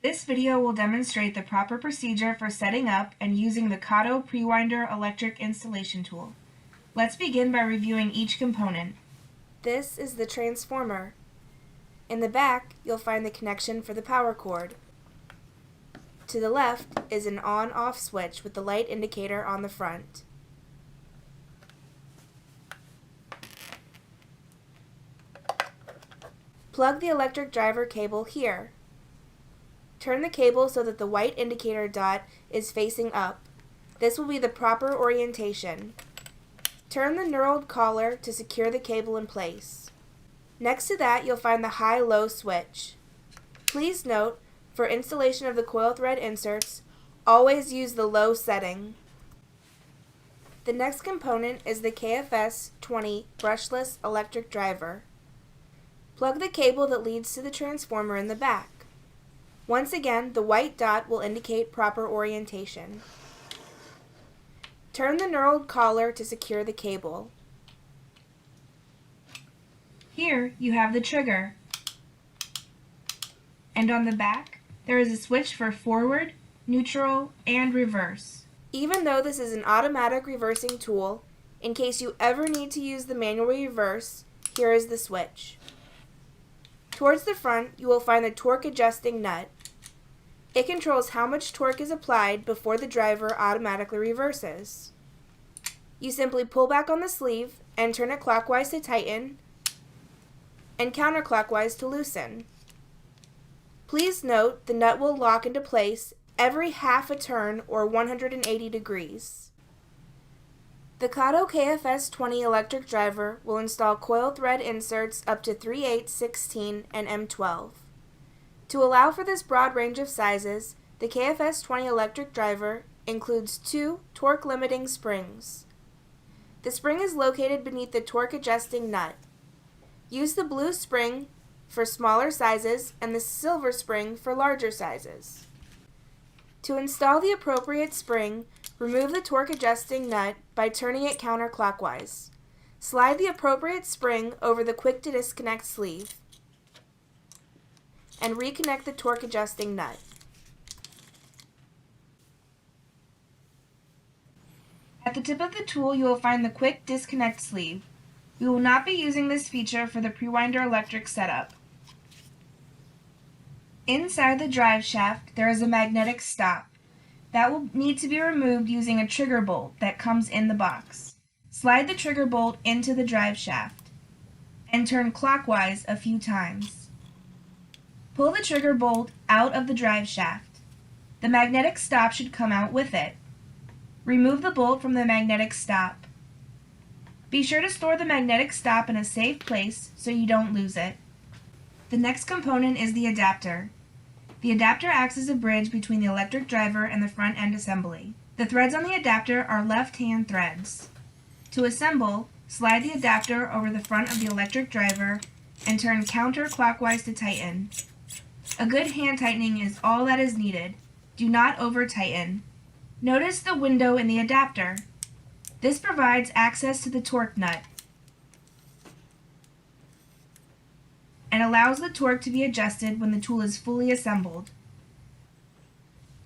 This video will demonstrate the proper procedure for setting up and using the KATO Prewinder electric installation tool. Let's begin by reviewing each component. This is the transformer. In the back, you'll find the connection for the power cord. To the left is an on-off switch with the light indicator on the front. Plug the electric driver cable here. Turn the cable so that the white indicator dot is facing up. This will be the proper orientation. Turn the knurled collar to secure the cable in place. Next to that, you'll find the high-low switch. Please note, for installation of the coil thread inserts, always use the low setting. The next component is the KFS-20 brushless electric driver. Plug the cable that leads to the transformer in the back. Once again, the white dot will indicate proper orientation. Turn the knurled collar to secure the cable. Here you have the trigger. And on the back, there is a switch for forward, neutral, and reverse. Even though this is an automatic reversing tool, in case you ever need to use the manual reverse, here is the switch. Towards the front, you will find the torque adjusting nut. It controls how much torque is applied before the driver automatically reverses. You simply pull back on the sleeve and turn it clockwise to tighten and counterclockwise to loosen. Please note the nut will lock into place every half a turn or 180 degrees. The KATO KFS-20 electric driver will install coil thread inserts up to 3/8, 16, and M12. To allow for this broad range of sizes, the KFS-20 electric driver includes 2 torque limiting springs. The spring is located beneath the torque adjusting nut. Use the blue spring for smaller sizes and the silver spring for larger sizes. To install the appropriate spring, remove the torque adjusting nut by turning it counterclockwise. Slide the appropriate spring over the quick to disconnect sleeve and reconnect the torque adjusting nut. At the tip of the tool, you will find the quick disconnect sleeve. We will not be using this feature for the Prewinder electric setup. Inside the drive shaft, there is a magnetic stop. That will need to be removed using a trigger bolt that comes in the box. Slide the trigger bolt into the drive shaft and turn clockwise a few times. Pull the trigger bolt out of the drive shaft. The magnetic stop should come out with it. Remove the bolt from the magnetic stop. Be sure to store the magnetic stop in a safe place so you don't lose it. The next component is the adapter. The adapter acts as a bridge between the electric driver and the front end assembly. The threads on the adapter are left-hand threads. To assemble, slide the adapter over the front of the electric driver and turn counterclockwise to tighten. A good hand tightening is all that is needed. Do not over-tighten. Notice the window in the adapter. This provides access to the torque nut and allows the torque to be adjusted when the tool is fully assembled.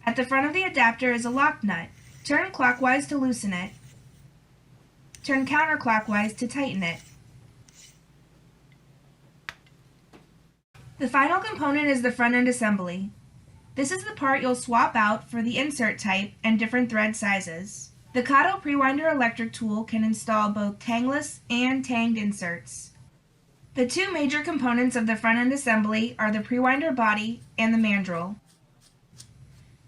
At the front of the adapter is a lock nut. Turn clockwise to loosen it. Turn counterclockwise to tighten it. The final component is the front end assembly. This is the part you'll swap out for the insert type and different thread sizes. The KATO Prewinder electric tool can install both tangless and tanged inserts. The 2 major components of the front end assembly are the Prewinder body and the mandrel.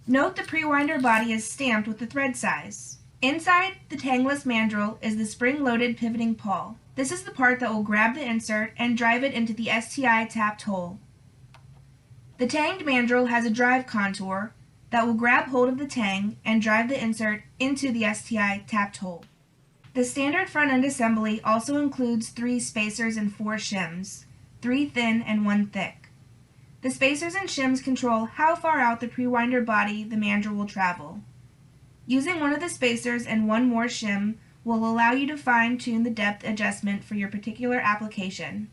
Note the Prewinder body is stamped with the thread size. Inside the tangless mandrel is the spring-loaded pivoting pawl. This is the part that will grab the insert and drive it into the STI tapped hole. The tanged mandrel has a drive contour that will grab hold of the tang and drive the insert into the STI tapped hole. The standard front end assembly also includes 3 spacers and 4 shims, 3 thin and 1 thick. The spacers and shims control how far out the Prewinder body the mandrel will travel. Using one of the spacers and 1 more shim will allow you to fine-tune the depth adjustment for your particular application.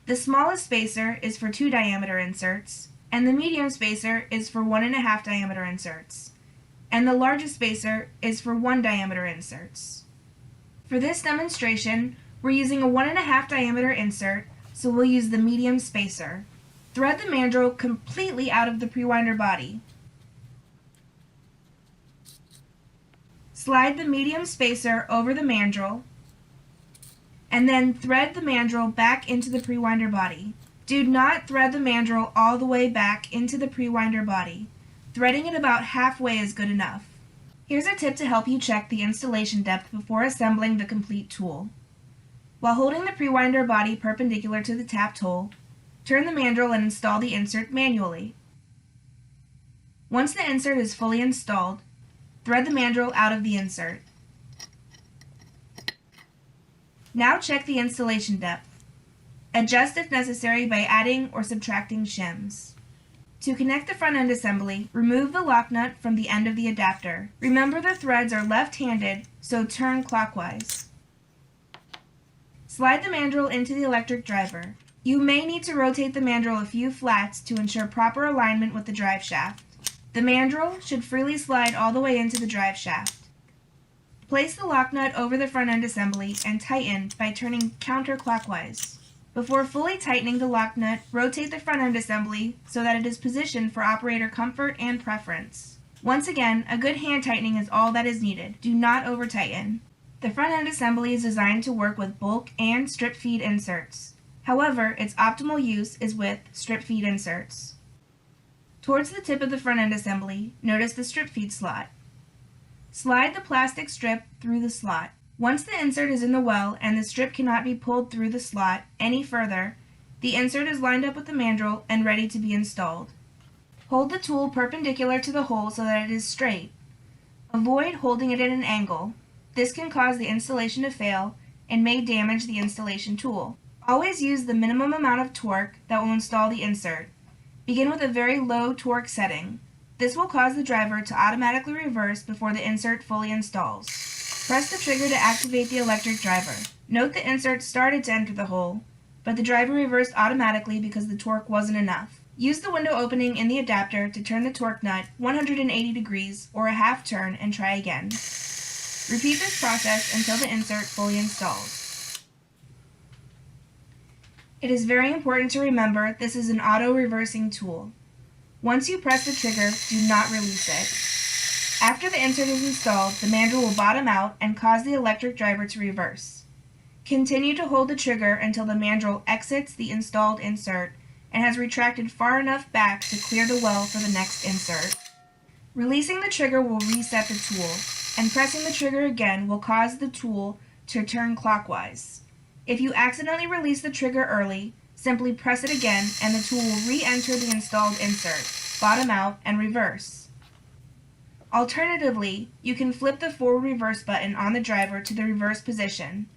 The smallest spacer is for 2 diameter inserts, and the medium spacer is for 1.5 diameter inserts, and the largest spacer is for 1 diameter inserts. For this demonstration, we're using a 1.5 diameter insert, so we'll use the medium spacer. Thread the mandrel completely out of the prewinder body. Slide the medium spacer over the mandrel, and then thread the mandrel back into the prewinder body. Do not thread the mandrel all the way back into the prewinder body. Threading it about halfway is good enough. Here's a tip to help you check the installation depth before assembling the complete tool. While holding the prewinder body perpendicular to the tapped hole, turn the mandrel and install the insert manually. Once the insert is fully installed, thread the mandrel out of the insert. Now check the installation depth. Adjust if necessary by adding or subtracting shims. To connect the front end assembly, remove the lock nut from the end of the adapter. Remember the threads are left-handed, so turn clockwise. Slide the mandrel into the electric driver. You may need to rotate the mandrel a few flats to ensure proper alignment with the drive shaft. The mandrel should freely slide all the way into the drive shaft. Place the lock nut over the front end assembly and tighten by turning counterclockwise. Before fully tightening the lock nut, rotate the front end assembly so that it is positioned for operator comfort and preference. Once again, a good hand tightening is all that is needed. Do not over tighten. The front end assembly is designed to work with bulk and strip feed inserts. However, its optimal use is with strip feed inserts. Towards the tip of the front end assembly, notice the strip feed slot. Slide the plastic strip through the slot. Once the insert is in the well and the strip cannot be pulled through the slot any further, the insert is lined up with the mandrel and ready to be installed. Hold the tool perpendicular to the hole so that it is straight. Avoid holding it at an angle. This can cause the installation to fail and may damage the installation tool. Always use the minimum amount of torque that will install the insert. Begin with a very low torque setting. This will cause the driver to automatically reverse before the insert fully installs. Press the trigger to activate the electric driver. Note the insert started to enter the hole, but the driver reversed automatically because the torque wasn't enough. Use the window opening in the adapter to turn the torque nut 180 degrees or a half turn and try again. Repeat this process until the insert fully installs. It is very important to remember this is an auto-reversing tool. Once you press the trigger, do not release it. After the insert is installed, the mandrel will bottom out and cause the electric driver to reverse. Continue to hold the trigger until the mandrel exits the installed insert and has retracted far enough back to clear the well for the next insert. Releasing the trigger will reset the tool, and pressing the trigger again will cause the tool to turn clockwise. If you accidentally release the trigger early, simply press it again and the tool will re-enter the installed insert, bottom out, and reverse. Alternatively, you can flip the forward reverse button on the driver to the reverse position.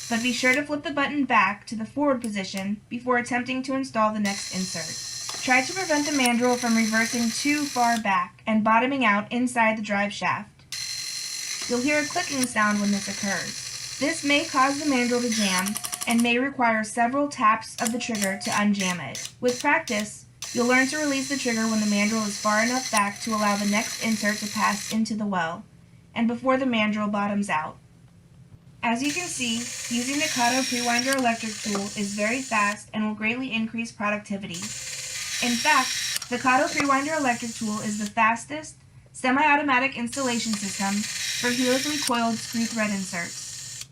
But be sure to flip the button back to the forward position before attempting to install the next insert. Try to prevent the mandrel from reversing too far back and bottoming out inside the drive shaft. You'll hear a clicking sound when this occurs. This may cause the mandrel to jam and may require several taps of the trigger to unjam it. With practice, you'll learn to release the trigger when the mandrel is far enough back to allow the next insert to pass into the well, and before the mandrel bottoms out. As you can see, using the KATO Prewinder electric tool is very fast and will greatly increase productivity. In fact, the KATO Prewinder electric tool is the fastest semi-automatic installation system for helically coiled screw thread inserts.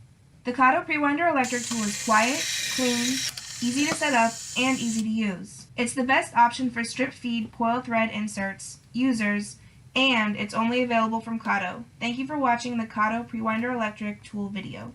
The KATO Prewinder electric tool is quiet, clean, easy to set up, and easy to use. It's the best option for strip feed coil thread inserts, users, and it's only available from KATO. Thank you for watching the KATO Prewinder electric tool video.